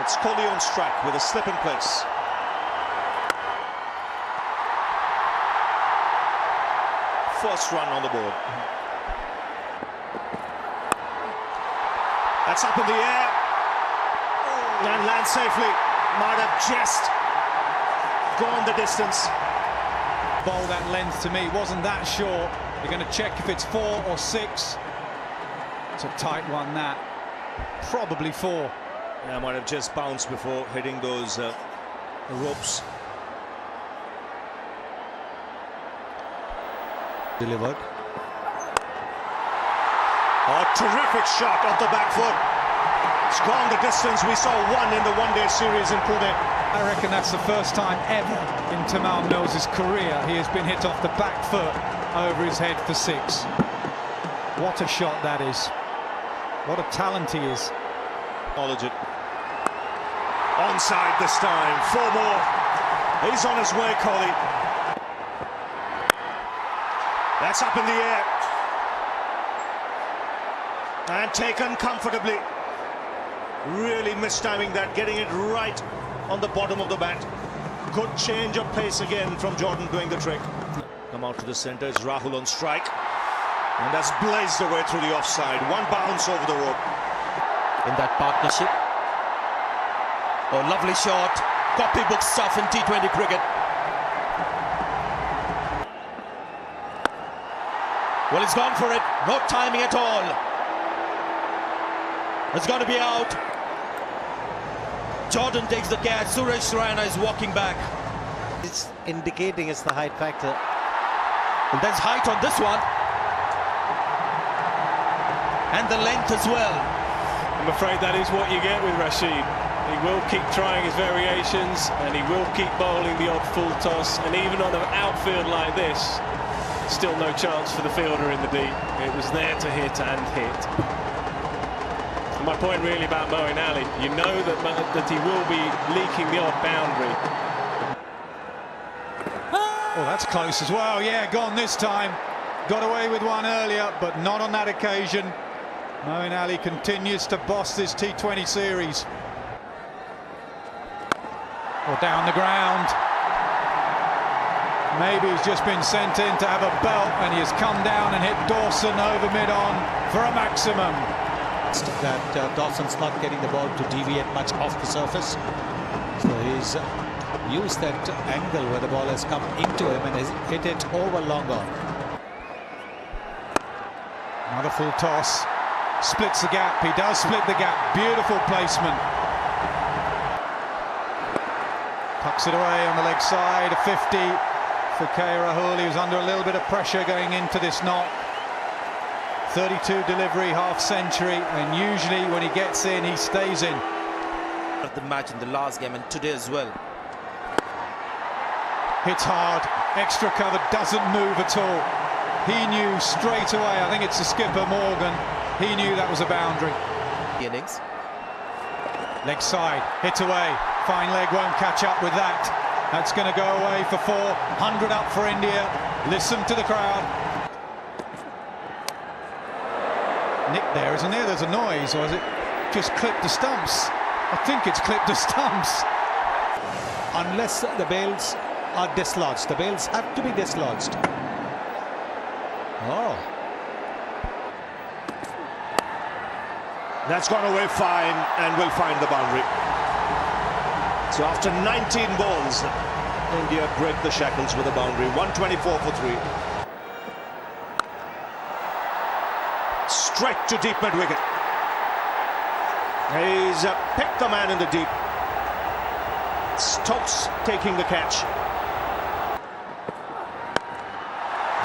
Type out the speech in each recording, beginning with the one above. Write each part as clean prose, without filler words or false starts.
It's Kohli on strike with a slip in place. First run on the board. That's up in the air and lands safely. Might have just gone the distance. Bowl that length to me wasn't that short. You're going to check if it's 4 or 6. It's a tight one, that. Probably 4. Yeah, might have just bounced before hitting those ropes. Delivered. A terrific shot off the back foot. It's gone the distance. We saw one in the one-day series in Pune. I reckon that's the first time ever in Tamal Mills' career he has been hit off the back foot over his head for 6. What a shot that is. What a talent he is. Acknowledge it. Onside this time. 4 more. He's on his way, Kohli. That's up in the air. And taken comfortably. Really mistiming that, getting it right on the bottom of the bat. Good change of pace again from Jordan doing the trick. Come out to the centre, it's Rahul on strike. And that's blazed away through the offside. One bounce over the rope. In that partnership. Oh, lovely shot. Copybook stuff in T20 cricket. Well, he's gone for it. No timing at all. It's going to be out. Jordan takes the catch. Suresh Raina is walking back. It's indicating it's the height factor. And there's height on this one. And the length as well. I'm afraid that is what you get with Rashid. He will keep trying his variations and he will keep bowling the odd full toss. And even on an outfield like this, still no chance for the fielder in the deep. It was there to hit and hit. And my point really about Moeen Ali, you know that he will be leaking the odd boundary. Oh, that's close as well. Yeah, gone this time. Got away with one earlier, but not on that occasion. Moeen Ali continues to boss this T20 series. Or down the ground. Maybe he's just been sent in to have a belt and he has come down and hit Dawson over mid-on for a maximum. That Dawson's not getting the ball to deviate much off the surface. So he's used that angle where the ball has come into him and has hit it over longer. Another full toss. Splits the gap. He does split the gap. Beautiful placement. Tucks it away on the leg side. A 50 for K. Rahul. He was under a little bit of pressure going into this knock. 32 delivery, half century, and usually when he gets in, he stays in. The match in the last game and today as well. Hits hard, extra cover, doesn't move at all. He knew straight away, I think it's the skipper Morgan, he knew that was a boundary. Innings. Leg side, hit away, fine leg won't catch up with that. That's going to go away for 4, 100 up for India. Listen to the crowd. Nick there, isn't there? There's a noise, or has it just clipped the stumps? I think it's clipped the stumps. Unless the bails are dislodged. The bails have to be dislodged. Oh. That's gone away fine and will find the boundary. So after 19 balls, India break the shackles with a boundary. 124 for 3. Straight to deep mid-wicket. He's picked the man in the deep. Stokes taking the catch.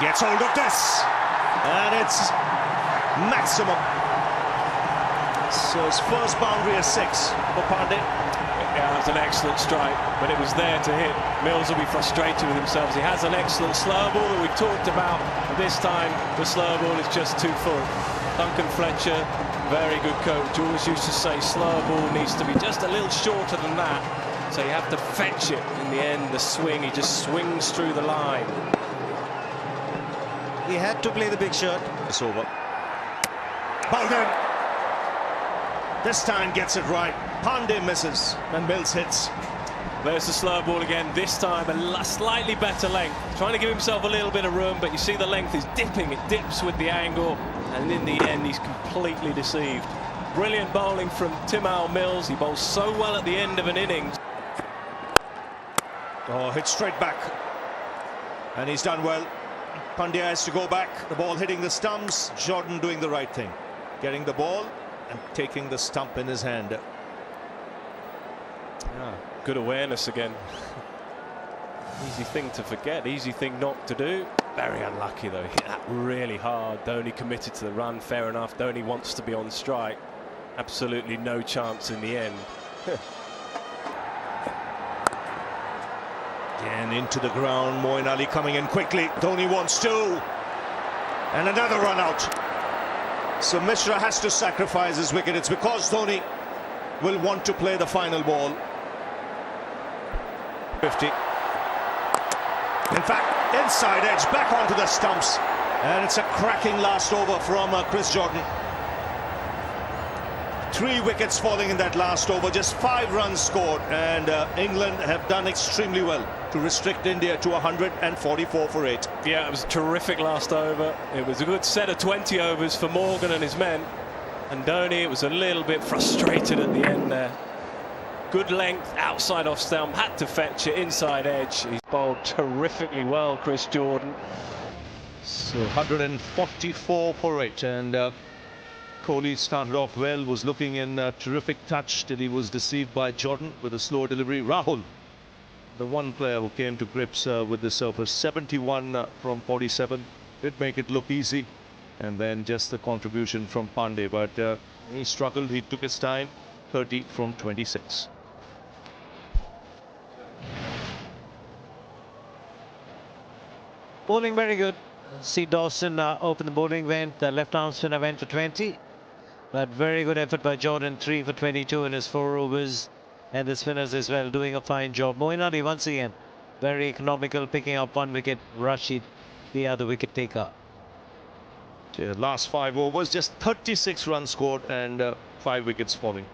Gets hold of this. And it's maximum. So his first boundary is 6 for Pandey. Yeah, that was an excellent strike, but it was there to hit. Mills will be frustrated with himself. He has an excellent slow ball that we talked about. This time, the slow ball is just too full. Duncan Fletcher, very good coach, always used to say slow ball needs to be just a little shorter than that. So you have to fetch it in the end, the swing. He just swings through the line. He had to play the big shot. It's over. Bowled in. This time gets it right. Pandey misses and Mills hits. There's the slow ball again, this time a slightly better length. Trying to give himself a little bit of room, but you see the length is dipping. It dips with the angle, and in the end he's completely deceived. Brilliant bowling from Timothy Mills. He bowls so well at the end of an innings. Oh, hit straight back. And he's done well. Pandya has to go back. The ball hitting the stumps. Jordan doing the right thing. Getting the ball and taking the stump in his hand. Yeah, good awareness again. Easy thing to forget, easy thing not to do. Very unlucky though, hit that really hard. Dhoni committed to the run, fair enough. Dhoni wants to be on strike. Absolutely no chance in the end. Again into the ground, Moeen Ali coming in quickly. Dhoni wants two. And another run out. So Mishra has to sacrifice his wicket. It's because Dhoni will want to play the final ball. 50. In fact, inside edge, back onto the stumps. And it's a cracking last over from Chris Jordan. 3 wickets falling in that last over, just 5 runs scored, and England have done extremely well to restrict India to 144 for 8. Yeah, it was a terrific last over. It was a good set of 20 overs for Morgan and his men. And Dhoni was a little bit frustrated at the end there. Good length, outside off stump, had to fetch it, inside edge. He's bowled terrifically well, Chris Jordan. So 144 for 8, and Kohli started off well, was looking in terrific touch till he was deceived by Jordan with a slow delivery. Rahul, the one player who came to grips with the surface, 71 from 47, did make it look easy, and then just the contribution from Pandey, but he struggled, he took his time, 30 from 26. Bowling very good. See Dawson open the bowling vent. The left arm spinner went for 20. But very good effort by Jordan, 3 for 22 in his 4 overs. And the spinners as well doing a fine job. Moeen Ali once again very economical, picking up 1 wicket. Rashid the other wicket taker. The last 5 overs, just 36 runs scored and 5 wickets falling.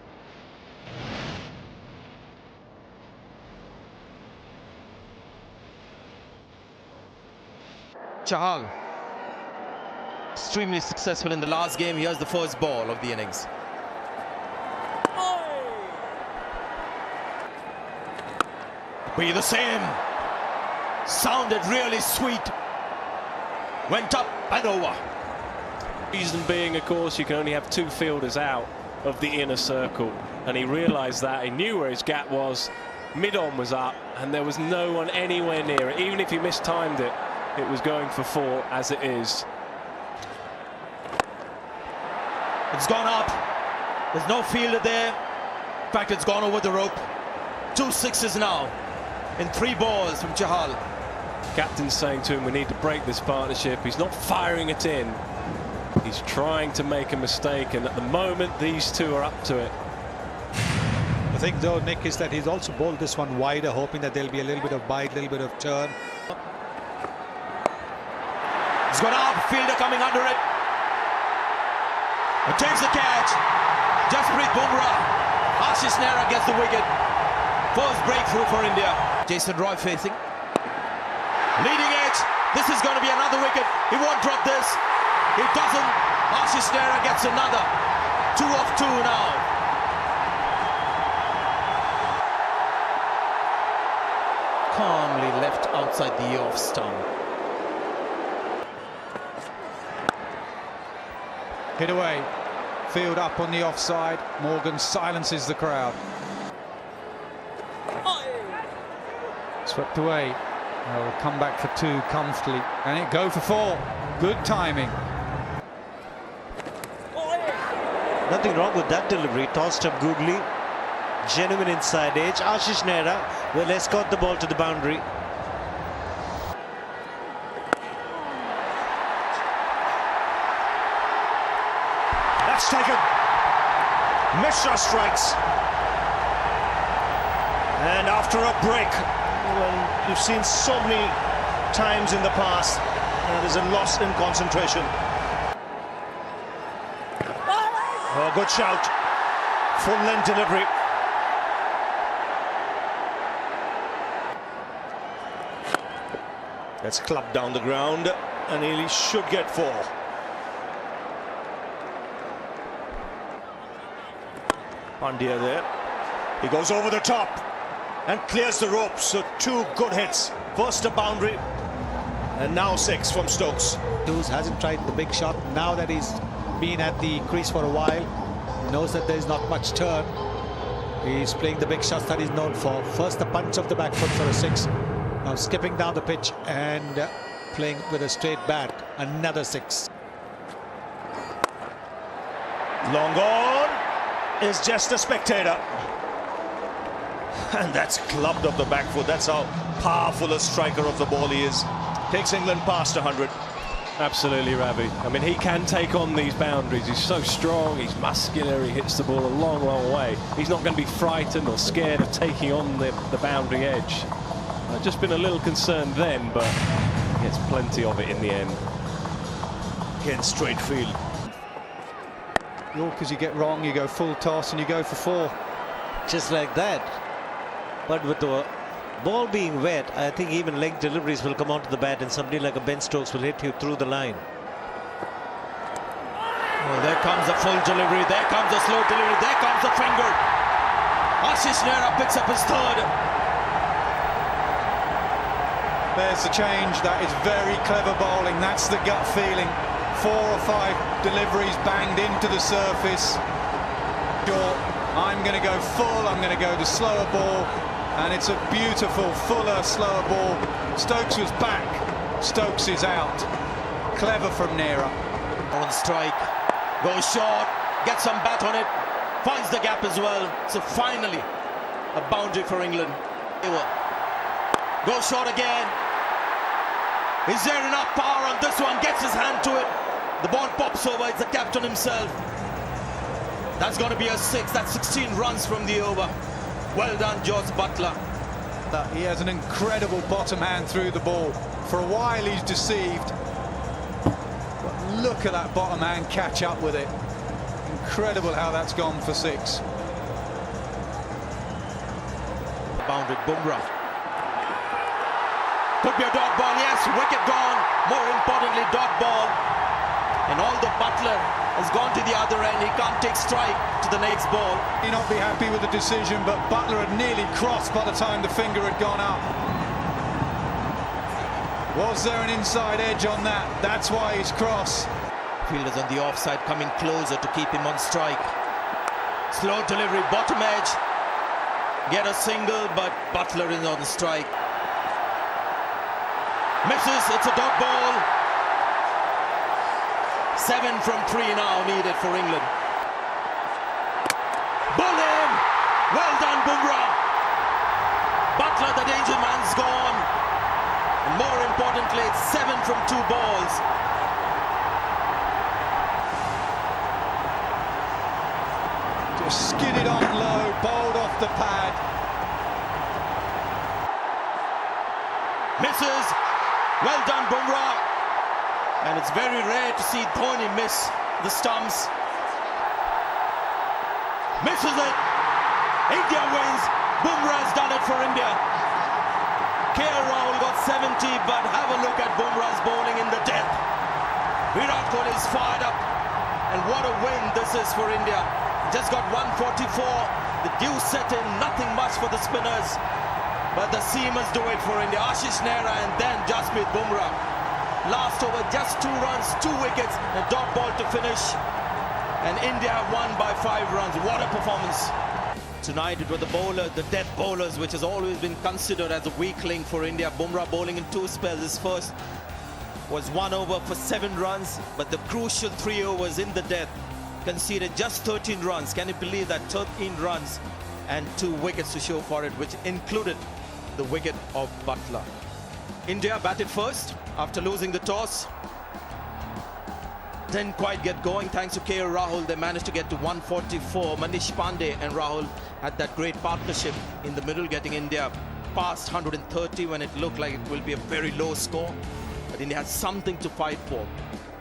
Chahal, extremely successful in the last game. Here's the first ball of the innings. Be the same. Sounded really sweet. Went up and over. Reason being, of course, you can only have 2 fielders out of the inner circle. And he realised that. He knew where his gap was. Mid-on was up and there was no one anywhere near it. Even if he mistimed it, it was going for 4 as it is. It's gone up. There's no fielder there. In fact, it's gone over the rope. 2 sixes now in 3 balls from Chahal. Captain's saying to him, we need to break this partnership. He's not firing it in. He's trying to make a mistake, and at the moment, these two are up to it. I think, though, Nick, is that he's also bowled this one wider, hoping that there'll be a little bit of bite, a little bit of turn. It's gone up. Fielder coming under it. It takes the catch. Jasprit Bumrah. Ashish Nehra gets the wicket. First breakthrough for India. Jason Roy facing. Leading edge. This is going to be another wicket. He won't drop this. He doesn't. Ashish Nehra gets another. 2 of 2 now. Calmly left outside the off stump. Hit away. Field up on the offside. Morgan silences the crowd. Swept away. They'll come back for 2 comfortably. And it go for 4. Good timing. Nothing wrong with that delivery. Tossed up googly. Genuine inside edge. Ashish Nehra will escort the ball to the boundary. That's taken. Mishra strikes. And after a break, well, you've seen so many times in the past, there's a loss in concentration. Oh, good shout. Full length delivery. That's clubbed down the ground, and he should get 4. Pandya there. He goes over the top and clears the ropes. So 2 good hits. First a boundary, and now 6 from Stokes. Hughes hasn't tried the big shot. Now that he's been at the crease for a while, knows that there's not much turn. He's playing the big shots that he's known for. First the punch of the back foot for a 6. Now skipping down the pitch and playing with a straight bat. Another 6. Long on is just a spectator. And that's clubbed up the back foot. That's how powerful a striker of the ball he is. Takes England past 100. Absolutely, Ravi. I mean, he can take on these boundaries. He's so strong, he's muscular, he hits the ball a long, long way. He's not going to be frightened or scared of taking on the boundary edge. I've just been a little concerned then, but he gets plenty of it in the end. Again, straight field. Yorkers you get wrong, you go full toss and you go for 4. Just like that. But with the ball being wet, I think even leg deliveries will come onto the bat, and somebody like a Ben Stokes will hit you through the line. Well, there comes a full delivery, there comes a slow delivery, there comes a finger. Ashish Nehra picks up his 3rd. There's the change. That is very clever bowling. That's the gut feeling. 4 or 5 deliveries banged into the surface. Sure, I'm going to go full, I'm going to go the slower ball, and it's a beautiful, fuller, slower ball. Stokes was back, Stokes is out. Clever from Nehra. On strike, goes short, gets some bat on it, finds the gap as well. So finally, a boundary for England. Goes short again. Is there enough power on this one? Gets his hand to it. The ball pops over, it's the captain himself. That's going to be a 6. That's 16 runs from the over. Well done, George Buttler. He has an incredible bottom hand through the ball. For a while he's deceived. But look at that bottom hand catch up with it. Incredible how that's gone for 6. Boundary, Bumrah. Could be a dot ball, yes, wicket gone. More importantly, dot ball. And although Buttler has gone to the other end, he can't take strike to the next ball. He not be happy with the decision, but Buttler had nearly crossed by the time the finger had gone up. Was there an inside edge on that? That's why he's cross. Fielders on the offside coming closer to keep him on strike. Slow delivery, bottom edge. Get a single, but Buttler is on strike. Misses, it's a dot ball. 7 from 3 now needed for England. Bull him! Well done, Bumrah. Buttler, the danger man's gone. And more importantly, it's 7 from 2 balls. Just skidded on low, bowled off the pad. Misses. Well done, Bumrah. And it's very rare to see Dhoni miss the stumps. Misses it. India wins. Bumrah's done it for India. Rahul got 70, but have a look at Bumrah's bowling in the death. Virat Kohli is fired up. And what a win this is for India. Just got 144. The dew set in, nothing much for the spinners. But the seamers do it for India. Ashish Nehra and then Jasprit Bumrah. Last over, just 2 runs, 2 wickets, a dot ball to finish. And India won by 5 runs. What a performance. Tonight it was the bowler, the death bowlers, which has always been considered as a weak link for India. Bumrah bowling in 2 spells. His first was 1 over for 7 runs, but the crucial 3 overs in the death conceded just 13 runs. Can you believe that? 13 runs and 2 wickets to show for it, which included the wicket of Buttler. India batted first after losing the toss. Didn't quite get going thanks to Rahul. They managed to get to 144. Manish Pandey and Rahul had that great partnership in the middle, getting India past 130 when it looked like it will be a very low score. But India had something to fight for.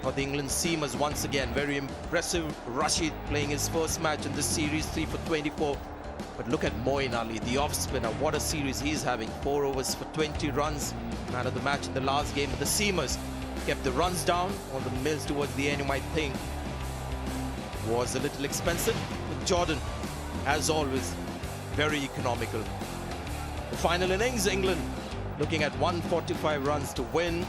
for the England seamers once again. Very impressive. Rashid playing his first match in this series, 3 for 24. But look at Moeen Ali, the off-spinner. What a series he's having. 4 overs for 20 runs. Man of the match in the last game. The seamers kept the runs down on the Mills towards the end. You might think was a little expensive. But Jordan, as always, very economical. The final innings, England looking at 145 runs to win.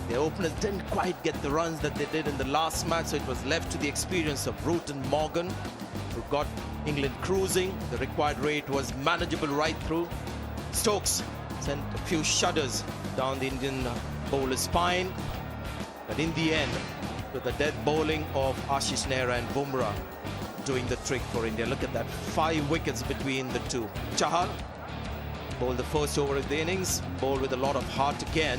The openers didn't quite get the runs that they did in the last match, so it was left to the experience of Root and Morgan, who got England cruising. The required rate was manageable right through. Stokes sent a few shudders down the Indian bowler's spine, but in the end, with the dead bowling of Ashish Nehra and Bumrah doing the trick for India. Look at that, 5 wickets between the two. Chahal bowled the first over of the innings, bowled with a lot of heart again.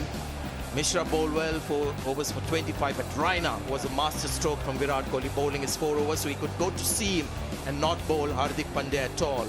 Mishra bowled well, 4 overs for 25, but Raina was a master stroke from Virat Kohli, bowling his 4 overs, so he could go to seam and not bowl Hardik Pandya at all.